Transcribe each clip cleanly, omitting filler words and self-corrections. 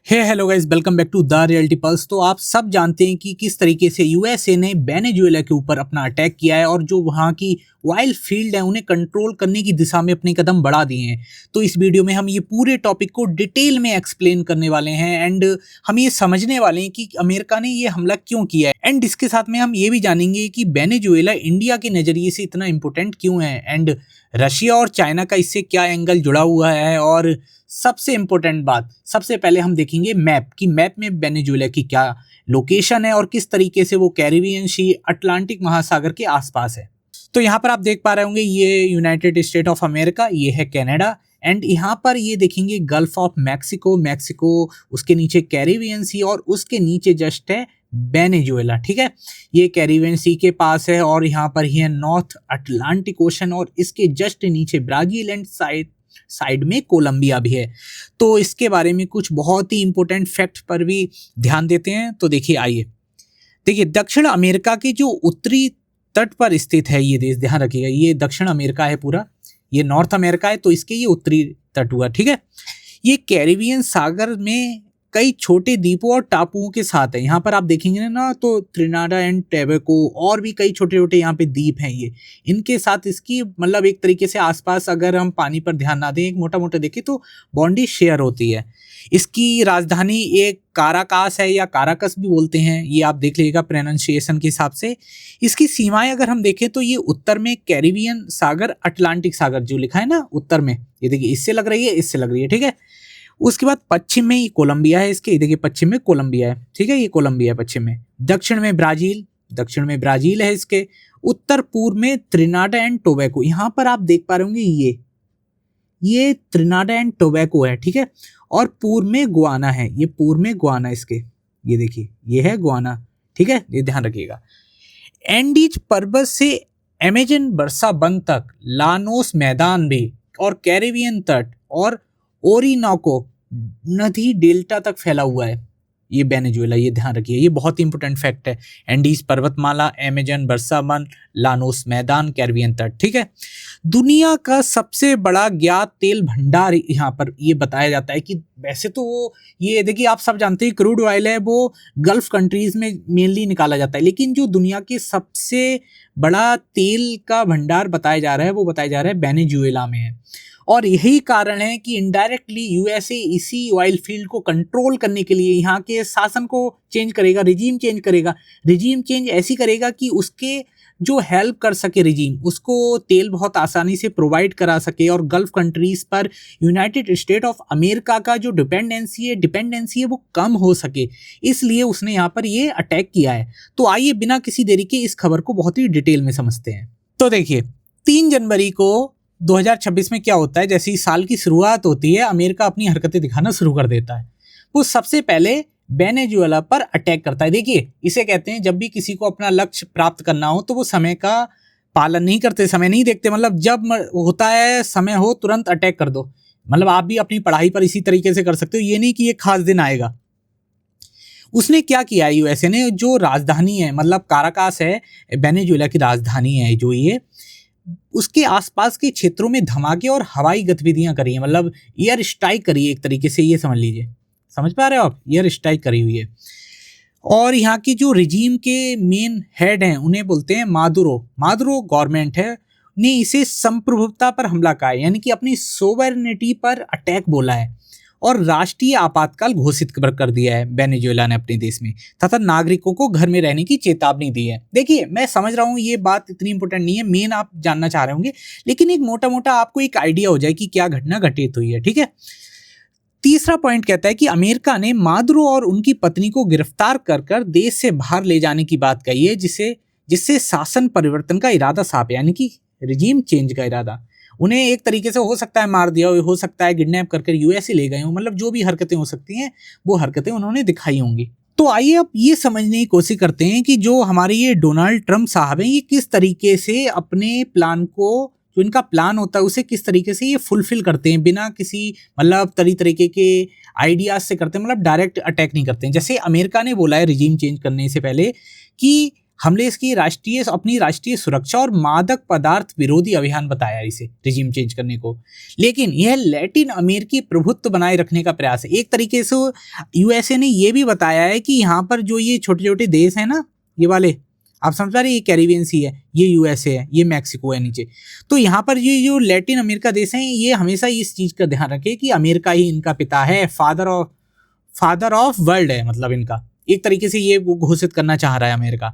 Hey hello guys, welcome back to the reality pulse. तो आप सब जानते हैं कि किस तरीके से यूएसए ने वेनेजुएला के ऊपर अपना अटैक किया है और जो वहाँ की ऑयल फील्ड है उन्हें कंट्रोल करने की दिशा में अपने कदम बढ़ा दिए हैं। तो इस वीडियो में हम ये पूरे टॉपिक को डिटेल में एक्सप्लेन करने वाले हैं एंड हम ये समझने वाले हैं कि अमेरिका ने ये हमला क्यों किया है एंड इसके साथ में हम ये भी जानेंगे कि वेनेजुएला इंडिया के नज़रिए से इतना इंपॉर्टेंट क्यों है एंड रशिया और चाइना का इससे क्या एंगल जुड़ा हुआ है। और सबसे इंपॉर्टेंट बात, सबसे पहले हम देखेंगे मैप कि मैप में वेनेजुएला की क्या लोकेशन है और किस तरीके से वो कैरिबियन सी अटलांटिक महासागर के आसपास है। तो यहाँ पर आप देख पा रहे होंगे ये यूनाइटेड स्टेट ऑफ अमेरिका, ये है कनाडा एंड यहाँ पर ये देखेंगे गल्फ ऑफ मैक्सिको, मैक्सिको उसके नीचे कैरिबियन सी और उसके नीचे जस्ट है वेनेजुएला। ठीक है, ये कैरिबियन सी के पास है और यहाँ पर ही है नॉर्थ अटलांटिक ओशन और इसके जस्ट नीचे ब्राजील एंड साइड में कोलंबिया भी है। तो इसके बारे में कुछ बहुत ही इंपॉर्टेंट फैक्ट पर भी ध्यान देते हैं। तो देखिए, आइए देखिए, दक्षिण अमेरिका के जो उत्तरी तट पर स्थित है ये देश, ध्यान रखिएगा, ये दक्षिण अमेरिका है पूरा, ये नॉर्थ अमेरिका है तो इसके ये उत्तरी तट हुआ। ठीक है, ये कैरिबियन सागर में कई छोटे द्वीपों और टापुओं के साथ है। यहाँ पर आप देखेंगे ना तो त्रिनाडा एंड टोबैगो और भी कई छोटे छोटे यहाँ पे द्वीप हैं, ये इनके साथ इसकी मतलब एक तरीके से आसपास अगर हम पानी पर ध्यान ना दें, एक मोटा मोटा देखें तो बाउंड्री शेयर होती है। इसकी राजधानी एक काराकास है या काराकस भी बोलते हैं, ये आप देख लीजिएगा प्रोनाउंसिएशन के हिसाब से। इसकी सीमाएं अगर हम देखें तो ये उत्तर में कैरिबियन सागर, अटलांटिक सागर जो लिखा है ना उत्तर में, ये देखिए इससे लग रही है, इससे लग रही है। ठीक है, उसके बाद पश्चिम में ये कोलंबिया है, इसके देखिए पश्चिम में कोलंबिया है। ठीक है, ये कोलंबिया है पश्चिम में। दक्षिण में ब्राजील है इसके। उत्तर पूर्व में त्रिनाडा एंड टोबैगो, यहाँ पर आप देख पा रहे होंगे ये त्रिनाडा एंड टोबैगो है। ठीक है, और पूर्व में गुआना है, ये पूर्व में गुआना इसके, ये देखिए ये है गुआना। ठीक है, ये ध्यान रखिएगा। एंडीज पर्वत से अमेजन वर्षा वन तक, लानोस मैदान भी और कैरिबियन तट और ओरिनोको नदी डेल्टा तक फैला हुआ है ये वेनेजुएला, ये ध्यान रखिए, ये बहुत ही इंपॉर्टेंट फैक्ट है। एंडीज पर्वतमाला, अमेजन वर्षा वन, लानोस मैदान, कैरिबियन तट। ठीक है, दुनिया का सबसे बड़ा ज्ञात तेल भंडार यहाँ पर ये बताया जाता है कि वैसे तो ये देखिए आप सब जानते हैं क्रूड ऑयल है वो गल्फ कंट्रीज में मेनली निकाला जाता है, लेकिन जो दुनिया के सबसे बड़ा तेल का भंडार बताया जा रहा है वो बताया जा रहा है वेनेजुएला में है। और यही कारण है कि इनडायरेक्टली यूएसए इसी ऑयल फील्ड को कंट्रोल करने के लिए यहाँ के शासन को चेंज करेगा, रिजीम चेंज करेगा। रिजीम चेंज ऐसी करेगा कि उसके जो हेल्प कर सके रिजीम, उसको तेल बहुत आसानी से प्रोवाइड करा सके और गल्फ कंट्रीज पर यूनाइटेड स्टेट ऑफ अमेरिका का जो डिपेंडेंसी है वो कम हो सके, इसलिए उसने यहाँ पर ये अटैक किया है। तो आइए बिना किसी देरी के इस खबर को बहुत ही डिटेल में समझते हैं। तो देखिए 3 जनवरी को 2026 में क्या होता है, जैसे ही साल की शुरुआत होती है अमेरिका अपनी हरकतें दिखाना शुरू कर देता है। वो सबसे पहले वेनेजुएला पर अटैक करता है। देखिए इसे कहते हैं जब भी किसी को अपना लक्ष्य प्राप्त करना हो तो वो समय का पालन नहीं करते, समय नहीं देखते, मतलब जब होता है समय हो तुरंत अटैक कर दो। मतलब आप भी अपनी पढ़ाई पर इसी तरीके से कर सकते हो, ये नहीं कि ये खास दिन आएगा। उसने क्या किया यूएसए ने, जो राजधानी है मतलब काराकास है वेनेजुएला की राजधानी है जो ये, उसके आसपास के क्षेत्रों में धमाके और हवाई गतिविधियां करी है, मतलब एयर स्ट्राइक करी है एक तरीके से, ये समझ लीजिए, समझ पा रहे हो आप, एयर स्ट्राइक करी हुई है। और यहाँ की जो रिजीम के मेन हेड हैं उन्हें बोलते हैं मादुरो गवर्नमेंट है ने इसे संप्रभुता पर हमला कहा है, यानी कि अपनी सोवरेनिटी पर अटैक बोला है और राष्ट्रीय आपातकाल घोषित कर दिया है वेनेजुएला ने अपने देश में, तथा नागरिकों को घर में रहने की चेतावनी दी है। देखिए मैं समझ रहा हूँ ये बात इतनी इंपॉर्टेंट नहीं है, मेन आप जानना चाह रहे होंगे, लेकिन एक मोटा मोटा आपको एक आइडिया हो जाए कि क्या घटना घटित हुई है। ठीक है, तीसरा पॉइंट कहता है कि अमेरिका ने मादुरो और उनकी पत्नी को गिरफ्तार कर देश से बाहर ले जाने की बात कही है, जिससे शासन परिवर्तन का इरादा साफ है, यानी कि रिजीम चेंज का इरादा। उन्हें एक तरीके से हो सकता है मार दिया हो सकता है किडनैप करके यूएसए ले गए हो, मतलब जो भी हरकतें हो सकती हैं वो हरकतें उन्होंने दिखाई होंगी। तो आइए अब ये समझने की कोशिश करते हैं कि जो हमारे ये डोनाल्ड ट्रंप साहब हैं ये किस तरीके से अपने प्लान को, जो इनका प्लान होता है उसे किस तरीके से ये फुलफिल करते हैं, बिना किसी मतलब तरीके के आइडियाज से करते हैं, मतलब डायरेक्ट अटैक नहीं करते हैं। जैसे अमेरिका ने बोला है रिजीम चेंज करने से पहले कि हमले इसकी अपनी राष्ट्रीय सुरक्षा और मादक पदार्थ विरोधी अभियान बताया इसे, रिजीम चेंज करने को। लेकिन यह लैटिन अमेरिकी प्रभुत्व बनाए रखने का प्रयास है। एक तरीके से यूएसए ने यह भी बताया है कि यहाँ पर जो ये छोटे छोटे देश हैं ना, ये वाले आप समझ पा रहे, ये कैरिबियन सी है, ये यूएसए है, ये मैक्सिको है नीचे, तो यहाँ पर ये जो लैटिन अमेरिका देश हैं, ये हमेशा इस चीज का ध्यान रखे कि अमेरिका ही इनका पिता है, फादर ऑफ वर्ल्ड है, मतलब इनका एक तरीके से ये घोषित करना चाह रहा है अमेरिका।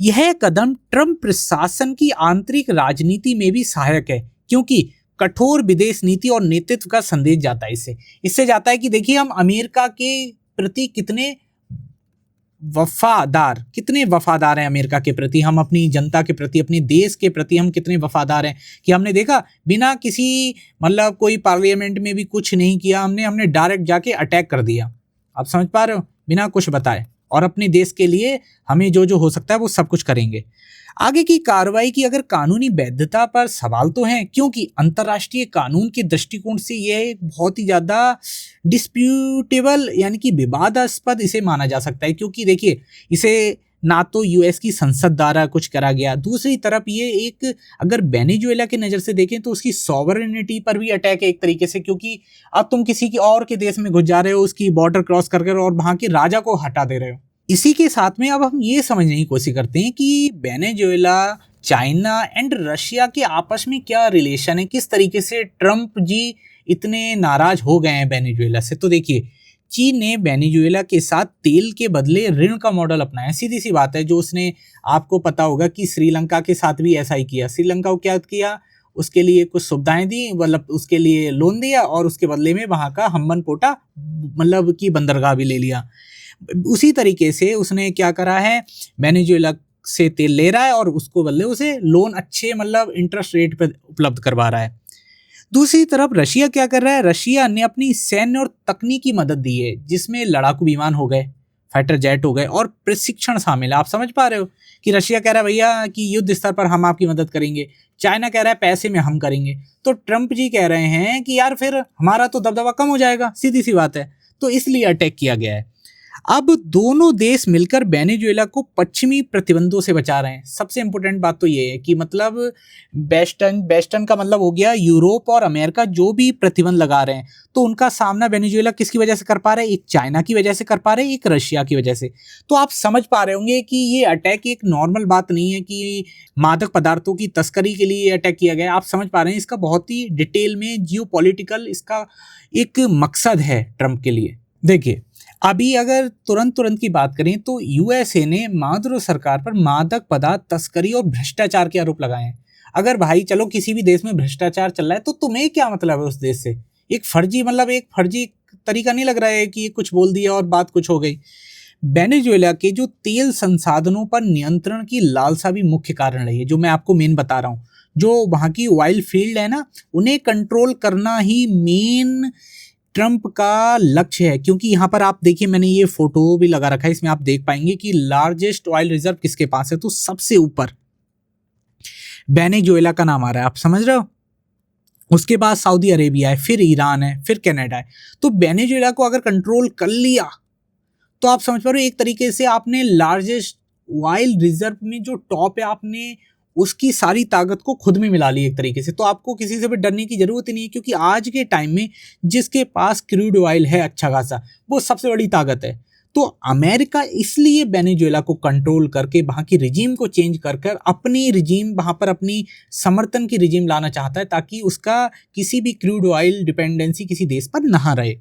यह कदम ट्रंप प्रशासन की आंतरिक राजनीति में भी सहायक है, क्योंकि कठोर विदेश नीति और नेतृत्व का संदेश जाता है इससे जाता है कि देखिए हम अमेरिका के प्रति कितने वफादार हैं अमेरिका के प्रति, हम अपनी जनता के प्रति, अपने देश के प्रति हम कितने वफादार हैं कि हमने देखा बिना किसी मतलब कोई पार्लियामेंट में भी कुछ नहीं किया, हमने डायरेक्ट जाके अटैक कर दिया, आप समझ पा रहे हो, बिना कुछ बताए, और अपने देश के लिए हमें जो जो हो सकता है वो सब कुछ करेंगे। आगे की कार्रवाई की अगर कानूनी वैधता पर सवाल तो हैं, क्योंकि अंतर्राष्ट्रीय कानून के दृष्टिकोण से यह एक बहुत ही ज़्यादा डिस्प्यूटेबल यानी कि विवादास्पद इसे माना जा सकता है, क्योंकि देखिए इसे ना तो यूएस की संसद द्वारा कुछ करा गया, दूसरी तरफ ये एक अगर वेनेजुएला की नज़र से देखें तो उसकी सॉवरेनिटी पर भी अटैक है एक तरीके से, क्योंकि अब तुम किसी की और के देश में घुस जा रहे हो, उसकी बॉर्डर क्रॉस कर और वहाँ के राजा को हटा दे रहे हो। इसी के साथ में अब हम ये समझने की कोशिश करते हैं कि वेनेजुएला, चाइना एंड रशिया के आपस में क्या रिलेशन है, किस तरीके से ट्रंप जी इतने नाराज हो गए हैं वेनेजुएला से। तो देखिए चीन ने वेनेजुएला के साथ तेल के बदले ऋण का मॉडल अपनाया, सीधी सी बात है, जो उसने आपको पता होगा कि श्रीलंका के साथ भी ऐसा ही किया। श्रीलंका को क्या किया, उसके लिए कुछ सुविधाएं दी, मतलब उसके लिए लोन दिया और उसके बदले में वहाँ का हम्बनटोटा मतलब की बंदरगाह भी ले लिया। उसी तरीके से उसने क्या करा है, वेनेजुएला से तेल ले रहा है और उसको बदले उसे लोन अच्छे मतलब इंटरेस्ट रेट पर उपलब्ध करवा रहा है। दूसरी तरफ रशिया क्या कर रहा है, रशिया ने अपनी सैन्य और तकनीकी मदद दी है, जिसमें लड़ाकू विमान हो गए, फाइटर जेट हो गए और प्रशिक्षण शामिल है। आप समझ पा रहे हो कि रशिया कह रहा है भैया कि युद्ध स्तर पर हम आपकी मदद करेंगे, चाइना कह रहा है पैसे में हम करेंगे, तो ट्रंप जी कह रहे हैं कि यार फिर हमारा तो दबदबा कम हो जाएगा, सीधी सी बात है, तो इसलिए अटैक किया गया है। अब दोनों देश मिलकर वेनेजुएला को पश्चिमी प्रतिबंधों से बचा रहे हैं। सबसे इंपॉर्टेंट बात तो ये है कि मतलब वेस्टर्न का मतलब हो गया यूरोप और अमेरिका, जो भी प्रतिबंध लगा रहे हैं तो उनका सामना वेनेजुएला किसकी वजह से कर पा रहे हैं, एक चाइना की वजह से कर पा रहे हैं, एक रशिया की वजह से। तो आप समझ पा रहे होंगे कि ये अटैक एक नॉर्मल बात नहीं है कि मादक पदार्थों की तस्करी के लिए अटैक किया गया। आप समझ पा रहे हैं इसका बहुत ही डिटेल में जियोपॉलिटिकल इसका एक मकसद है ट्रंप के लिए। देखिए अभी अगर तुरंत की बात करें तो यूएसए ने मादुरो सरकार पर मादक पदार्थ तस्करी और भ्रष्टाचार के आरोप लगाए हैं। अगर भाई चलो किसी भी देश में भ्रष्टाचार चल रहा है तो तुम्हें क्या मतलब है उस देश से, एक फर्जी तरीका नहीं लग रहा है कि कुछ बोल दिया और बात कुछ हो गई। वेनेजुएला के जो तेल संसाधनों पर नियंत्रण की लालसा भी मुख्य कारण रही है, जो मैं आपको मेन बता रहा हूँ। जो वहाँ की ऑयल फील्ड है ना, उन्हें कंट्रोल करना ही मेन ट्रंप का लक्ष्य है, क्योंकि यहाँ पर आप देखिए मैंने ये फोटो भी लगा रखा है, इसमें आप देख पाएंगे कि लार्जेस्ट ऑयल रिजर्व किसके पास है, तो सबसे ऊपर वेनेजुएला का नाम आ रहा है, आप समझ रहे हो। उसके बाद सऊदी अरेबिया है, फिर ईरान है, फिर कनाडा है। तो वेनेजुएला को अगर कंट्रोल कर लिया तो आप समझ पा रहे हो एक तरीके से आपने लार्जेस्ट ऑयल रिजर्व में जो टॉप है आपने उसकी सारी ताकत को खुद में मिला ली एक तरीके से। तो आपको किसी से भी डरने की जरूरत ही नहीं है, क्योंकि आज के टाइम में जिसके पास क्रूड ऑयल है अच्छा खासा, वो सबसे बड़ी ताकत है। तो अमेरिका इसलिए वेनेजुएला को कंट्रोल करके वहाँ की रिजीम को चेंज कर अपनी रिजीम वहाँ पर अपनी समर्थन की रिजीम लाना चाहता है, ताकि उसका किसी भी क्रूड ऑयल डिपेंडेंसी किसी देश पर ना रहे।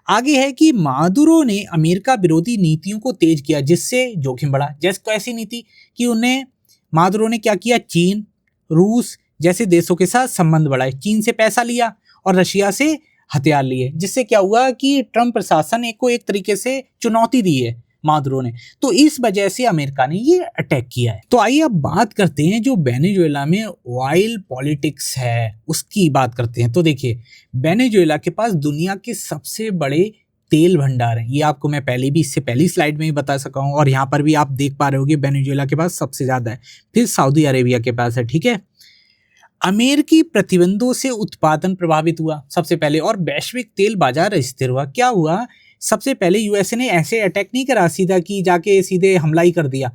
आगे है कि मादुरो ने अमेरिका विरोधी नीतियों को तेज किया, जिससे जोखिम बढ़ा। जैसे ऐसी नीति कि उन्हें मादुरो ने क्या किया, चीन, रूस जैसे देशों के साथ संबंध बढ़ाए, चीन से पैसा लिया और रशिया से हथियार लिए, जिससे क्या हुआ कि ट्रंप प्रशासन को एक तरीके से चुनौती दी है मादुरो ने। तो इस वजह से अमेरिका ने ये अटैक किया है। तो आइए अब बात करते हैं जो वेनेजुएला में ऑयल पॉलिटिक्स है उसकी बात करते हैं। तो देखिए वेनेजुएला के पास दुनिया के सबसे बड़े तेल भंडार है, ये आपको मैं इससे पहली स्लाइड में ही बता सका हूँ, और यहाँ पर भी आप देख पा रहे होगे वेनेजुएला के पास सबसे ज्यादा है, फिर सऊदी अरेबिया के पास है, ठीक है। अमेरिकी प्रतिबंधों से उत्पादन प्रभावित हुआ सबसे पहले, और वैश्विक तेल बाजार अस्थिर हुआ। क्या हुआ, सबसे पहले यूएसए ने ऐसे अटैक नहीं करा सीधा कि जाके सीधे हमला ही कर दिया।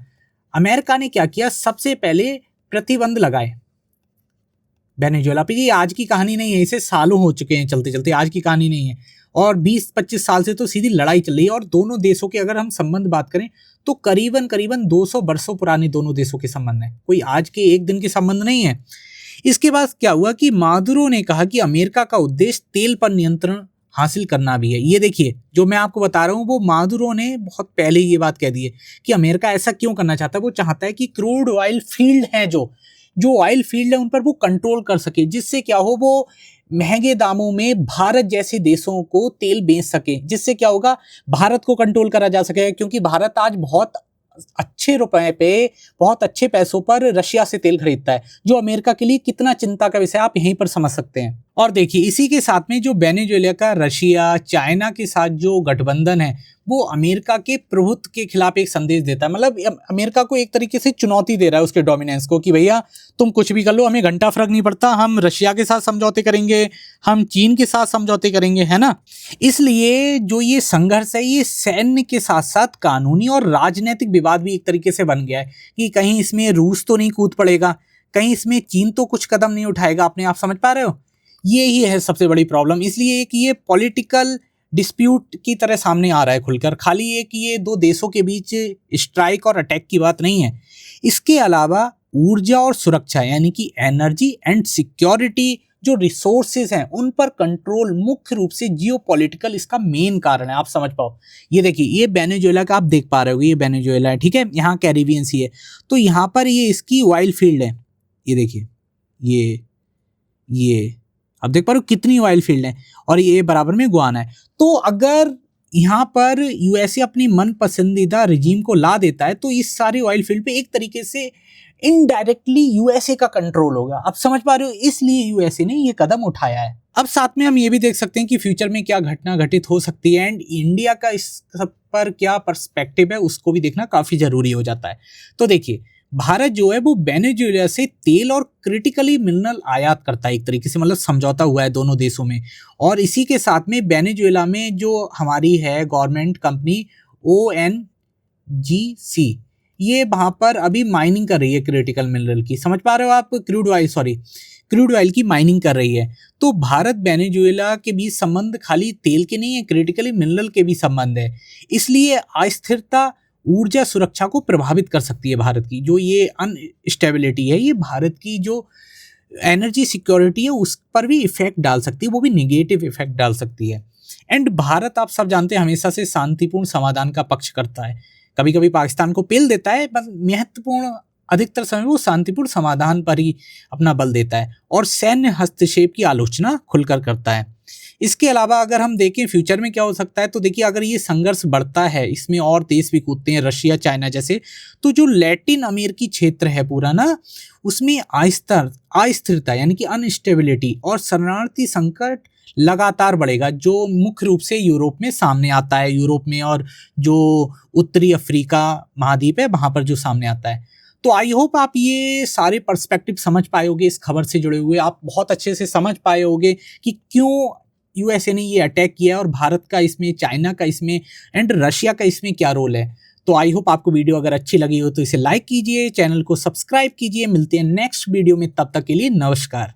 अमेरिका ने क्या किया, सबसे पहले प्रतिबंध लगाए वेनेजुएला पे। ये आज की कहानी नहीं है, इसे सालों हो चुके हैं चलते चलते, आज की कहानी नहीं है। और 20-25 साल से तो सीधी लड़ाई चल रही है। और दोनों देशों के अगर हम संबंध बात करें तो करीबन करीबन 200 वर्षों पुराने दोनों देशों के संबंध हैं, कोई आज के एक दिन के संबंध नहीं है। इसके बाद क्या हुआ कि मादुरो ने कहा कि अमेरिका का उद्देश्य तेल पर नियंत्रण हासिल करना भी है। ये देखिए, जो मैं आपको बता रहा हूँ वो मादुरो ने बहुत पहले ये बात कह दी है कि अमेरिका ऐसा क्यों करना चाहता है। वो चाहता है कि क्रूड ऑयल फील्ड है, जो ऑयल फील्ड है उन पर वो कंट्रोल कर सके, जिससे क्या हो, वो महंगे दामों में भारत जैसे देशों को तेल बेच सके, जिससे क्या होगा, भारत को कंट्रोल करा जा सकेगा। क्योंकि भारत आज बहुत अच्छे रुपए पे, बहुत अच्छे पैसों पर रशिया से तेल खरीदता है, जो अमेरिका के लिए कितना चिंता का विषय आप यहीं पर समझ सकते हैं। और देखिए, इसी के साथ में जो वेनेजुएला का रशिया चाइना के साथ जो गठबंधन है वो अमेरिका के प्रभुत्व के खिलाफ एक संदेश देता है। मतलब अमेरिका को एक तरीके से चुनौती दे रहा है उसके डोमिनेंस को, कि भैया तुम कुछ भी कर लो, हमें घंटा फर्क नहीं पड़ता, हम रशिया के साथ समझौते करेंगे, हम चीन के साथ समझौते करेंगे, है ना। इसलिए जो ये संघर्ष है ये सैन्य के साथ साथ कानूनी और राजनीतिक विवाद भी एक तरीके से बन गया है, कि कहीं इसमें रूस तो नहीं कूद पड़ेगा, कहीं इसमें चीन तो कुछ कदम नहीं उठाएगा। अपने आप समझ पा रहे हो, ये ही है सबसे बड़ी प्रॉब्लम। इसलिए कि ये पॉलिटिकल डिस्प्यूट की तरह सामने आ रहा है खुलकर, खाली ये कि ये दो देशों के बीच स्ट्राइक और अटैक की बात नहीं है। इसके अलावा ऊर्जा और सुरक्षा यानी कि एनर्जी एंड सिक्योरिटी जो रिसोर्सेज हैं उन पर कंट्रोल मुख्य रूप से जियोपॉलिटिकल इसका मेन कारण है, आप समझ पाओ। ये देखिए, ये वेनेजुएला का आप देख पा रहे हो, ये वेनेजुएला है, ठीक है, यहाँ कैरिबियन सी है, तो यहाँ पर ये इसकी ऑयल फील्ड है। ये देखिए, ये अब देख पा रहे हो कितनी ऑयल फील्ड है, और ये बराबर में गुआना है। तो अगर यहाँ पर यूएसए अपनी मन पसंदीदा रिजीम को ला देता है तो इस सारी ऑयल फील्ड पे एक तरीके से इनडायरेक्टली यूएसए का कंट्रोल होगा। अब समझ पा रहे हो, इसलिए यूएसए ने ये कदम उठाया है। अब साथ में हम ये भी देख सकते हैं कि फ्यूचर में क्या घटना घटित हो सकती है, एंड इंडिया का इस सब पर क्या पर्सपेक्टिव है उसको भी देखना काफी जरूरी हो जाता है। तो देखिए, भारत जो है वो वेनेजुएला से तेल और क्रिटिकली मिनरल आयात करता है एक तरीके से, मतलब समझौता हुआ है दोनों देशों में। और इसी के साथ में वेनेजुएला में जो हमारी है गवर्नमेंट कंपनी ONGC, ये वहां पर अभी माइनिंग कर रही है क्रिटिकल मिनरल की, समझ पा रहे हो आप, क्रूड ऑयल की माइनिंग कर रही है। तो भारत वेनेजुएला के बीच संबंध खाली तेल के नहीं है, क्रिटिकली मिनरल के भी संबंध है। इसलिए अस्थिरता ऊर्जा सुरक्षा को प्रभावित कर सकती है। भारत की जो ये अनस्टेबिलिटी है, ये भारत की जो एनर्जी सिक्योरिटी है उस पर भी इफेक्ट डाल सकती है, वो भी निगेटिव इफेक्ट डाल सकती है। एंड भारत, आप सब जानते हैं, हमेशा से शांतिपूर्ण समाधान का पक्ष करता है। कभी कभी पाकिस्तान को पेल देता है, पर महत्वपूर्ण अधिकतर समय वो शांतिपूर्ण समाधान पर ही अपना बल देता है और सैन्य हस्तक्षेप की आलोचना खुलकर करता है। इसके अलावा अगर हम देखें फ्यूचर में क्या हो सकता है, तो देखिए, अगर ये संघर्ष बढ़ता है, इसमें और देश भी कूदते हैं, रशिया चाइना जैसे, तो जो लैटिन अमेरिकी क्षेत्र है पूरा ना, उसमें अस्थिरता यानी कि अनस्टेबिलिटी और शरणार्थी संकट लगातार बढ़ेगा, जो मुख्य रूप से यूरोप में सामने आता है। यूरोप में और जो उत्तरी अफ्रीका महाद्वीप है वहां पर जो सामने आता है। तो आई होप आप ये सारे पर्सपेक्टिव समझ पाए होगे, इस खबर से जुड़े हुए आप बहुत अच्छे से समझ पाए होगे कि क्यों यूएसए ने ये अटैक किया और भारत का इसमें, चाइना का इसमें एंड रशिया का इसमें क्या रोल है। तो आई होप आपको वीडियो अगर अच्छी लगी हो तो इसे लाइक कीजिए, चैनल को सब्सक्राइब कीजिए। मिलते हैं नेक्स्ट वीडियो में, तब तक के लिए नमस्कार।